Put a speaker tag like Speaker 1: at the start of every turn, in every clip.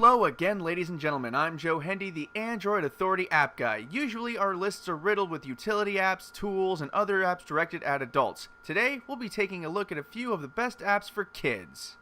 Speaker 1: Hello again, ladies and gentlemen. I'm Joe Hendy, the Android Authority app guy. Usually our lists are riddled with utility apps, tools, and other apps directed at adults. Today, we'll be taking a look at a few of the best apps for kids.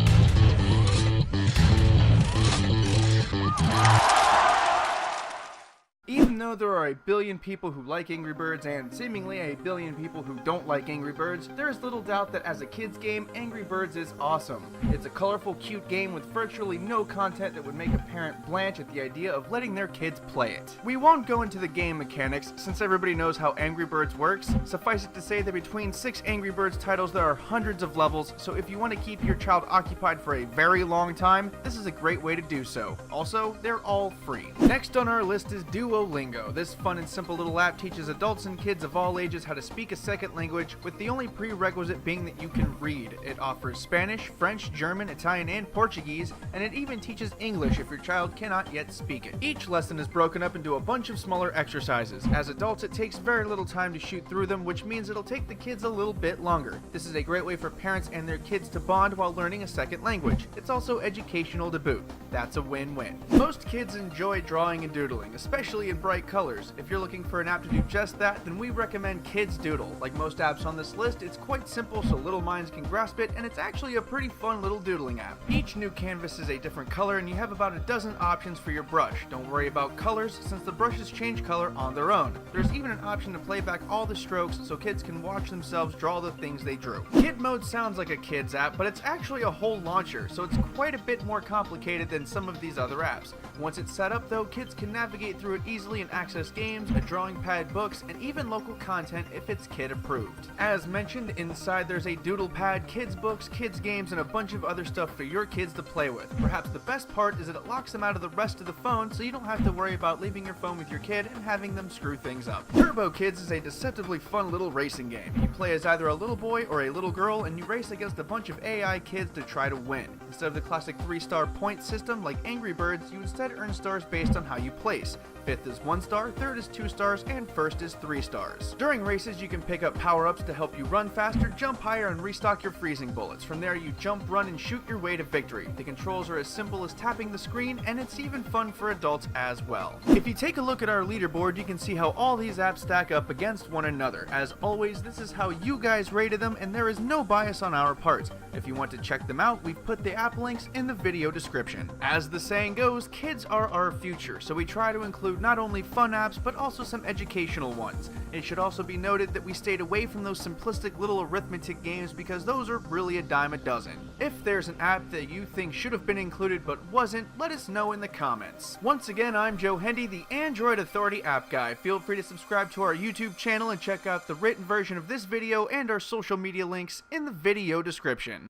Speaker 1: Even though there are a billion people who like Angry Birds and seemingly a billion people who don't like Angry Birds, there is little doubt that as a kid's game, Angry Birds is awesome. It's a colorful, cute game with virtually no content that would make a parent blanch at the idea of letting their kids play it. We won't go into the game mechanics since everybody knows how Angry Birds works. Suffice it to say that between 6 Angry Birds titles there are hundreds of levels, so if you want to keep your child occupied for a very long time, this is a great way to do so. Also, they're all free. Next on our list is Duolingo. This fun and simple little app teaches adults and kids of all ages how to speak a second language, with the only prerequisite being that you can read. It offers Spanish, French, German, Italian, and Portuguese, and it even teaches English if your child cannot yet speak it. Each lesson is broken up into a bunch of smaller exercises. As adults, it takes very little time to shoot through them, which means it'll take the kids a little bit longer. This is a great way for parents and their kids to bond while learning a second language. It's also educational to boot. That's a win-win. Most kids enjoy drawing and doodling, especially in bright colors. If you're looking for an app to do just that, then we recommend Kids Doodle. Like most apps on this list, it's quite simple so little minds can grasp it, and it's actually a pretty fun little doodling app. Each new canvas is a different color, and you have about a dozen options for your brush. Don't worry about colors, since the brushes change color on their own. There's even an option to play back all the strokes so kids can watch themselves draw the things they drew. Kid Mode sounds like a kid's app, but it's actually a whole launcher, so it's quite a bit more complicated than some of these other apps. Once it's set up though, kids can navigate through it easily and access games, a drawing pad, books, and even local content if it's kid approved. As mentioned, inside there's a doodle pad, kids books, kids games, and a bunch of other stuff for your kids to play with. Perhaps the best part is that it locks them out of the rest of the phone, so you don't have to worry about leaving your phone with your kid and having them screw things up. Turbo Kids is a deceptively fun little racing game. You play as either a little boy or a little girl, and you race against a bunch of AI kids to try to win. Instead of the classic 3-star point system like Angry Birds, you instead earn stars based on how you place. 5th is 1 star, 3rd is 2 stars, and 1st is 3 stars. During races, you can pick up power-ups to help you run faster, jump higher, and restock your freezing bullets. From there, you jump, run, and shoot your way to victory. The controls are as simple as tapping the screen, and it's even fun for adults as well. If you take a look at our leaderboard, you can see how all these apps stack up against one another. As always, this is how you guys rated them, and there is no bias on our part. If you want to check them out, we've put the app links in the video description. As the saying goes, kids are our future, so we try to include not only fun apps, but also some educational ones. It should also be noted that we stayed away from those simplistic little arithmetic games because those are really a dime a dozen. If there's an app that you think should have been included but wasn't, let us know in the comments. Once again, I'm Joe Hendy, the Android Authority app guy. Feel free to subscribe to our YouTube channel and check out the written version of this video and our social media links in the video description.